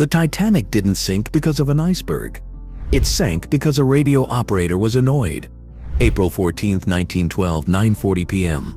The Titanic didn't sink because of an iceberg. It sank because a radio operator was annoyed. April 14, 1912, 9:40 p.m.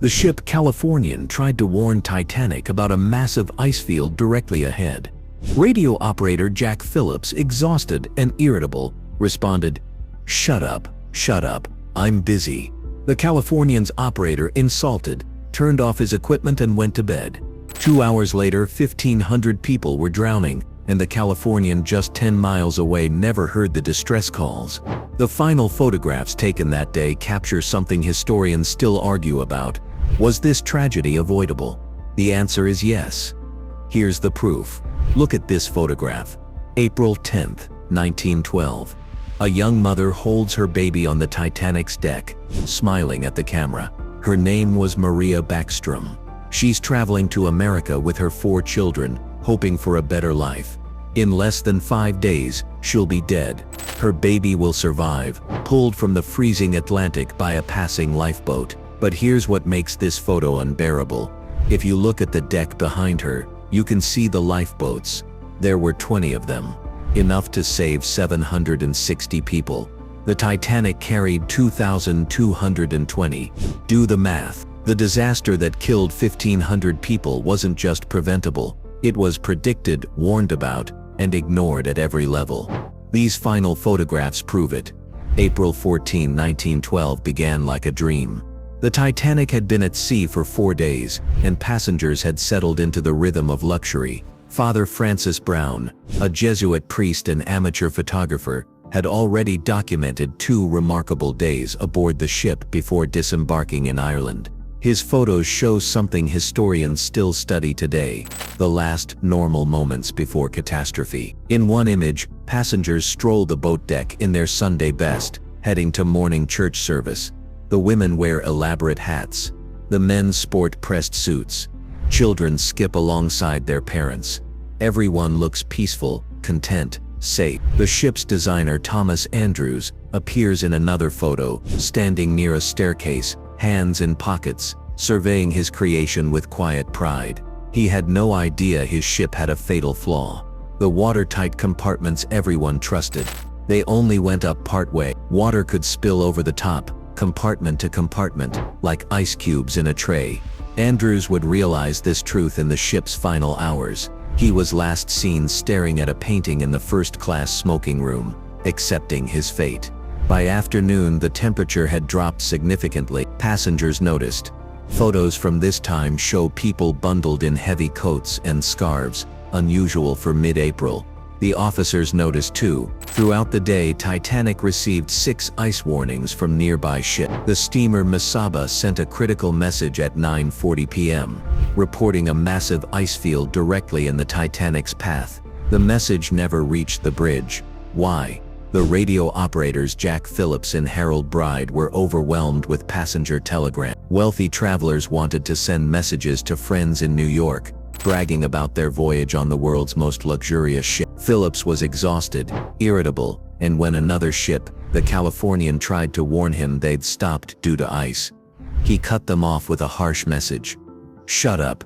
The ship Californian tried to warn Titanic about a massive ice field directly ahead. Radio operator Jack Phillips, exhausted and irritable, responded, shut up, I'm busy." The Californian's operator, insulted, turned off his equipment and went to bed. 2 hours later, 1,500 people were drowning, and the Californian, just 10 miles away, never heard the distress calls. The final photographs taken that day capture something historians still argue about. Was this tragedy avoidable? The answer is yes. Here's the proof. Look at this photograph. April 10, 1912. A young mother holds her baby on the Titanic's deck, smiling at the camera. Her name was Maria Backström. She's traveling to America with her 4 children, hoping for a better life. In less than 5 days, she'll be dead. Her baby will survive, pulled from the freezing Atlantic by a passing lifeboat. But here's what makes this photo unbearable. If you look at the deck behind her, you can see the lifeboats. There were 20 of them, enough to save 760 people. The Titanic carried 2,220. Do the math. The disaster that killed 1,500 people wasn't just preventable. It was predicted, warned about, and ignored at every level. These final photographs prove it. April 14, 1912 began like a dream. The Titanic had been at sea for 4 days, and passengers had settled into the rhythm of luxury. Father Francis Browne, a Jesuit priest and amateur photographer, had already documented 2 remarkable days aboard the ship before disembarking in Ireland. His photos show something historians still study today: the last normal moments before catastrophe. In one image, passengers stroll the boat deck in their Sunday best, heading to morning church service. The women wear elaborate hats. The men sport pressed suits. Children skip alongside their parents. Everyone looks peaceful, content, safe. The ship's designer, Thomas Andrews, appears in another photo, standing near a staircase, hands in pockets, surveying his creation with quiet pride. He had no idea his ship had a fatal flaw. The watertight compartments everyone trusted. They only went up partway. Water could spill over the top, compartment to compartment, like ice cubes in a tray. Andrews would realize this truth in the ship's final hours. He was last seen staring at a painting in the first-class smoking room, accepting his fate. By afternoon, the temperature had dropped significantly. Passengers noticed. Photos from this time show people bundled in heavy coats and scarves, unusual for mid-April. The officers noticed too. Throughout the day, Titanic received 6 ice warnings from nearby ships. The steamer Mesaba sent a critical message at 9:40 p.m., reporting a massive ice field directly in the Titanic's path. The message never reached the bridge. Why? The radio operators Jack Phillips and Harold Bride were overwhelmed with passenger telegrams. Wealthy travelers wanted to send messages to friends in New York, bragging about their voyage on the world's most luxurious ship. Phillips was exhausted, irritable, and when another ship, the Californian, tried to warn him they'd stopped due to ice, he cut them off with a harsh message. Shut up,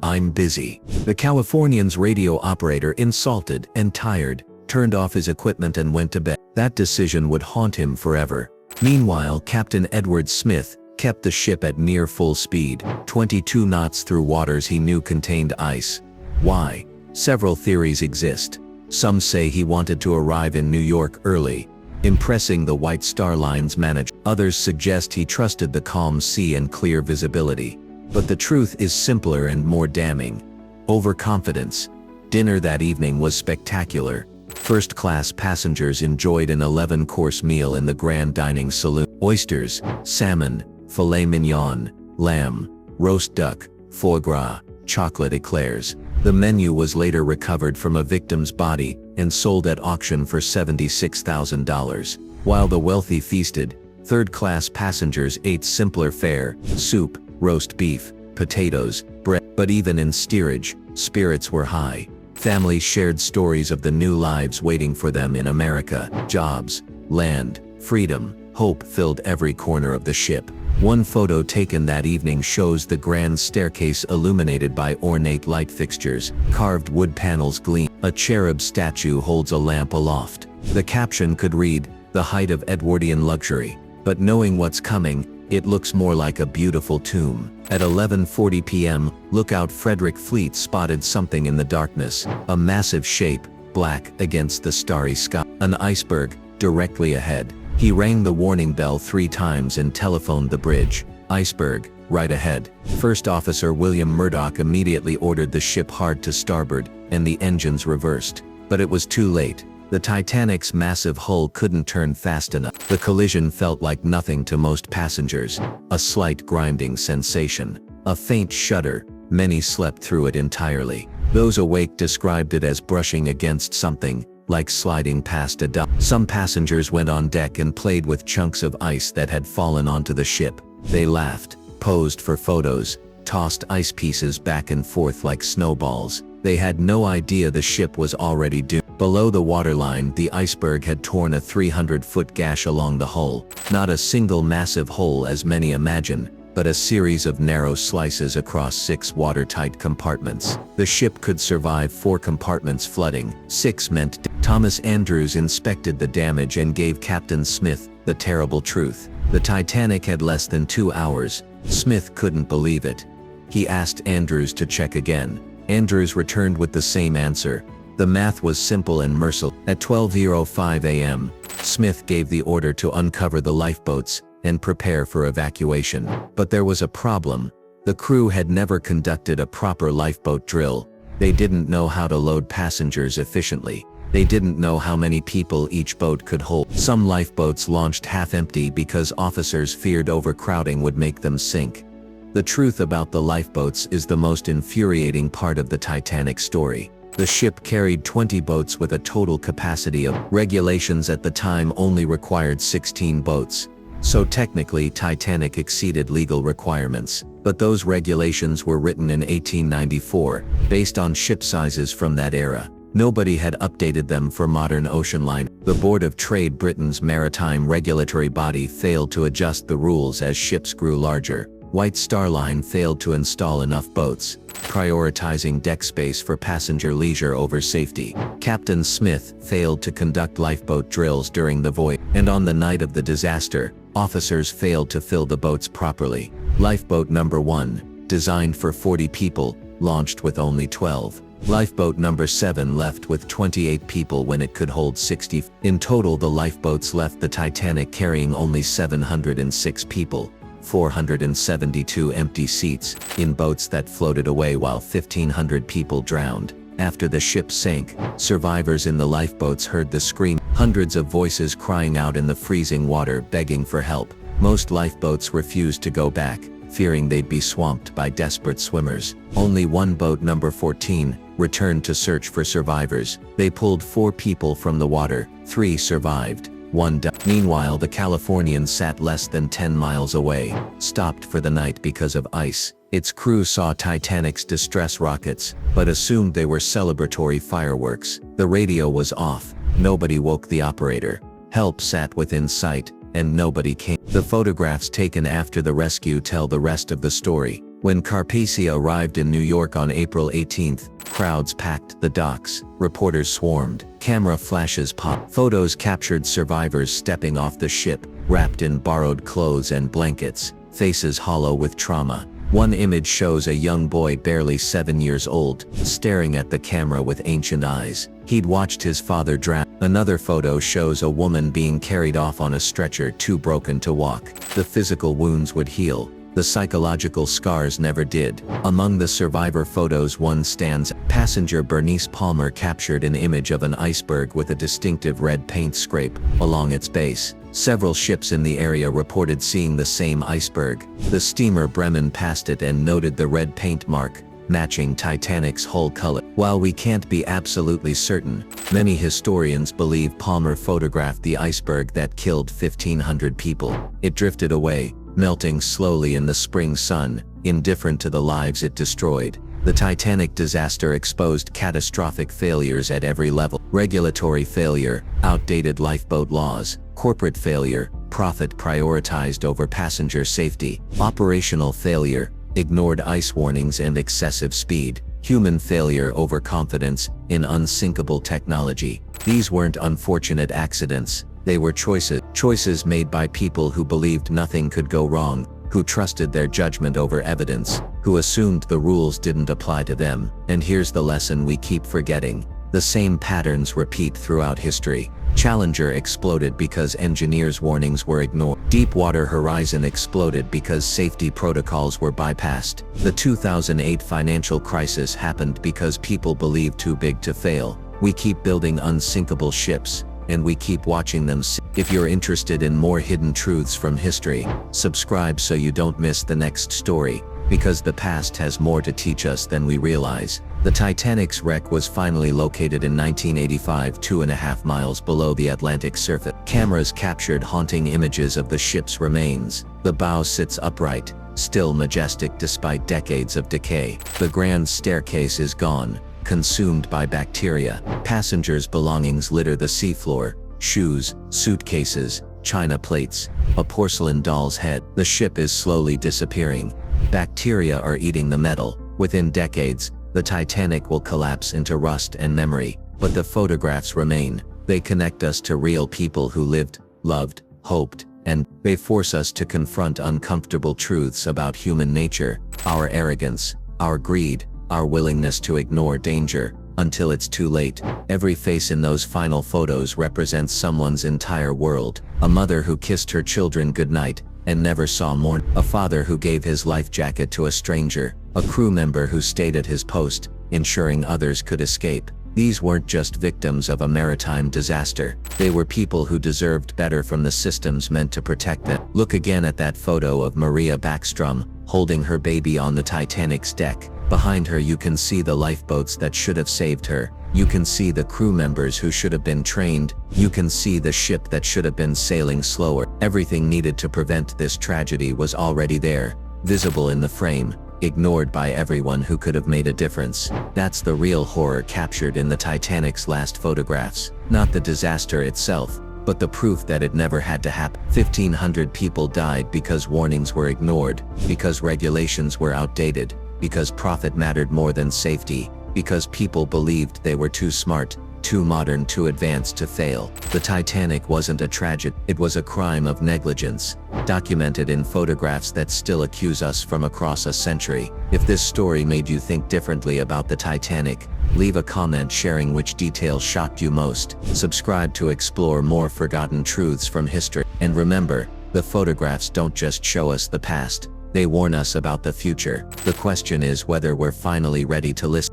I'm busy." The Californian's radio operator, insulted and tired, turned off his equipment and went to bed. That decision would haunt him forever. Meanwhile, Captain Edward Smith kept the ship at near full speed, 22 knots through waters he knew contained ice. Why? Several theories exist. Some say he wanted to arrive in New York early, impressing the White Star Line's manager. Others suggest he trusted the calm sea and clear visibility. But the truth is simpler and more damning. Overconfidence. Dinner that evening was spectacular. First-class passengers enjoyed an 11-course meal in the grand dining saloon. Oysters, salmon, filet mignon, lamb, roast duck, foie gras, chocolate eclairs. The menu was later recovered from a victim's body and sold at auction for $76,000. While the wealthy feasted, third-class passengers ate simpler fare: soup, roast beef, potatoes, bread. But even in steerage, spirits were high. Families shared stories of the new lives waiting for them in America. Jobs, land, freedom, hope filled every corner of the ship. One photo taken that evening shows the grand staircase illuminated by ornate light fixtures, carved wood panels gleam. A cherub statue holds a lamp aloft. The caption could read, "The height of Edwardian luxury," but knowing what's coming, it looks more like a beautiful tomb. At 11:40 p.m., lookout Frederick Fleet spotted something in the darkness, a massive shape, black against the starry sky. An iceberg, directly ahead. He rang the warning bell 3 times and telephoned the bridge. "Iceberg, right ahead." First Officer William Murdoch immediately ordered the ship hard to starboard, and the engines reversed. But it was too late. The Titanic's massive hull couldn't turn fast enough. The collision felt like nothing to most passengers. A slight grinding sensation. A faint shudder. Many slept through it entirely. Those awake described it as brushing against something, like sliding past a dump. Some passengers went on deck and played with chunks of ice that had fallen onto the ship. They laughed, posed for photos, tossed ice pieces back and forth like snowballs. They had no idea the ship was already doomed. Below the waterline, the iceberg had torn a 300-foot gash along the hull. Not a single massive hole as many imagine, but a series of narrow slices across 6 watertight compartments. The ship could survive 4 compartments flooding. 6 meant Thomas Andrews inspected the damage and gave Captain Smith the terrible truth. The Titanic had less than 2 hours. Smith couldn't believe it. He asked Andrews to check again. Andrews returned with the same answer. The math was simple and merciless. At 12:05 a.m., Smith gave the order to uncover the lifeboats and prepare for evacuation. But there was a problem. The crew had never conducted a proper lifeboat drill. They didn't know how to load passengers efficiently. They didn't know how many people each boat could hold. Some lifeboats launched half-empty because officers feared overcrowding would make them sink. The truth about the lifeboats is the most infuriating part of the Titanic story. The ship carried 20 boats with a total capacity of. Regulations at the time only required 16 boats. So technically Titanic exceeded legal requirements. But those regulations were written in 1894, based on ship sizes from that era. Nobody had updated them for modern ocean line. The Board of Trade, Britain's maritime regulatory body, failed to adjust the rules as ships grew larger. White Star Line failed to install enough boats, prioritizing deck space for passenger leisure over safety. Captain Smith failed to conduct lifeboat drills during the voyage. And on the night of the disaster, officers failed to fill the boats properly. Lifeboat number 1, designed for 40 people, launched with only 12. Lifeboat number 7 left with 28 people when it could hold 60. In total, the lifeboats left the Titanic carrying only 706 people. 472 empty seats, in boats that floated away while 1,500 people drowned. After the ship sank, survivors in the lifeboats heard the scream, hundreds of voices crying out in the freezing water begging for help. Most lifeboats refused to go back, fearing they'd be swamped by desperate swimmers. Only one boat, number 14, returned to search for survivors. They pulled 4 people from the water, 3 survived. 1 died. Meanwhile, the Californian sat less than 10 miles away, stopped for the night because of ice. Its crew saw Titanic's distress rockets, but assumed they were celebratory fireworks. The radio was off. Nobody woke the operator. Help sat within sight, and nobody came. The photographs taken after the rescue tell the rest of the story. When Carpathia arrived in New York on April 18, crowds packed the docks, reporters swarmed, camera flashes popped. Photos captured survivors stepping off the ship, wrapped in borrowed clothes and blankets, faces hollow with trauma. One image shows a young boy barely 7 years old, staring at the camera with ancient eyes. He'd watched his father drown. Another photo shows a woman being carried off on a stretcher, too broken to walk. The physical wounds would heal. The psychological scars never did. Among the survivor photos, one stands. Passenger Bernice Palmer captured an image of an iceberg with a distinctive red paint scrape along its base. Several ships in the area reported seeing the same iceberg. The steamer Bremen passed it and noted the red paint mark, matching Titanic's hull color. While we can't be absolutely certain, many historians believe Palmer photographed the iceberg that killed 1,500 people. It drifted away, melting slowly in the spring sun, indifferent to the lives it destroyed. The Titanic disaster exposed catastrophic failures at every level: regulatory failure, outdated lifeboat laws, corporate failure, profit prioritized over passenger safety, operational failure, ignored ice warnings and excessive speed, human failure over confidence in unsinkable technology. These weren't unfortunate accidents, they were choices made by people who believed nothing could go wrong, who trusted their judgment over evidence, who assumed the rules didn't apply to them. And here's the lesson we keep forgetting. The same patterns repeat throughout history. Challenger exploded because engineers' warnings were ignored. Deepwater Horizon exploded because safety protocols were bypassed. The 2008 financial crisis happened because people believed too big to fail. We keep building unsinkable ships, and we keep watching them sink. If you're interested in more hidden truths from history, subscribe so you don't miss the next story, because the past has more to teach us than we realize. The Titanic's wreck was finally located in 1985, 2.5 miles below the Atlantic surface. Cameras captured haunting images of the ship's remains. The bow sits upright, still majestic despite decades of decay. The grand staircase is gone, consumed by bacteria. Passengers' belongings litter the seafloor: shoes, suitcases, china plates, a porcelain doll's head. The ship is slowly disappearing. Bacteria are eating the metal. Within decades, the Titanic will collapse into rust and memory, but the photographs remain. They connect us to real people who lived, loved, hoped, and they force us to confront uncomfortable truths about human nature, our arrogance, our greed, our willingness to ignore danger until it's too late. Every face in those final photos represents someone's entire world. A mother who kissed her children goodnight and never saw morning. A father who gave his life jacket to a stranger. A crew member who stayed at his post, ensuring others could escape. These weren't just victims of a maritime disaster. They were people who deserved better from the systems meant to protect them. Look again at that photo of Maria Backström, holding her baby on the Titanic's deck. Behind her you can see the lifeboats that should have saved her. You can see the crew members who should have been trained. You can see the ship that should have been sailing slower. Everything needed to prevent this tragedy was already there, visible in the frame, ignored by everyone who could have made a difference. That's the real horror captured in the Titanic's last photographs. Not the disaster itself, but the proof that it never had to happen. 1,500 people died because warnings were ignored, because regulations were outdated, because profit mattered more than safety, because people believed they were too smart, too modern, too advanced to fail. The Titanic wasn't a tragedy, it was a crime of negligence, documented in photographs that still accuse us from across a century. If this story made you think differently about the Titanic, leave a comment sharing which detail shocked you most. Subscribe to explore more forgotten truths from history. And remember, the photographs don't just show us the past, they warn us about the future. The question is whether we're finally ready to listen.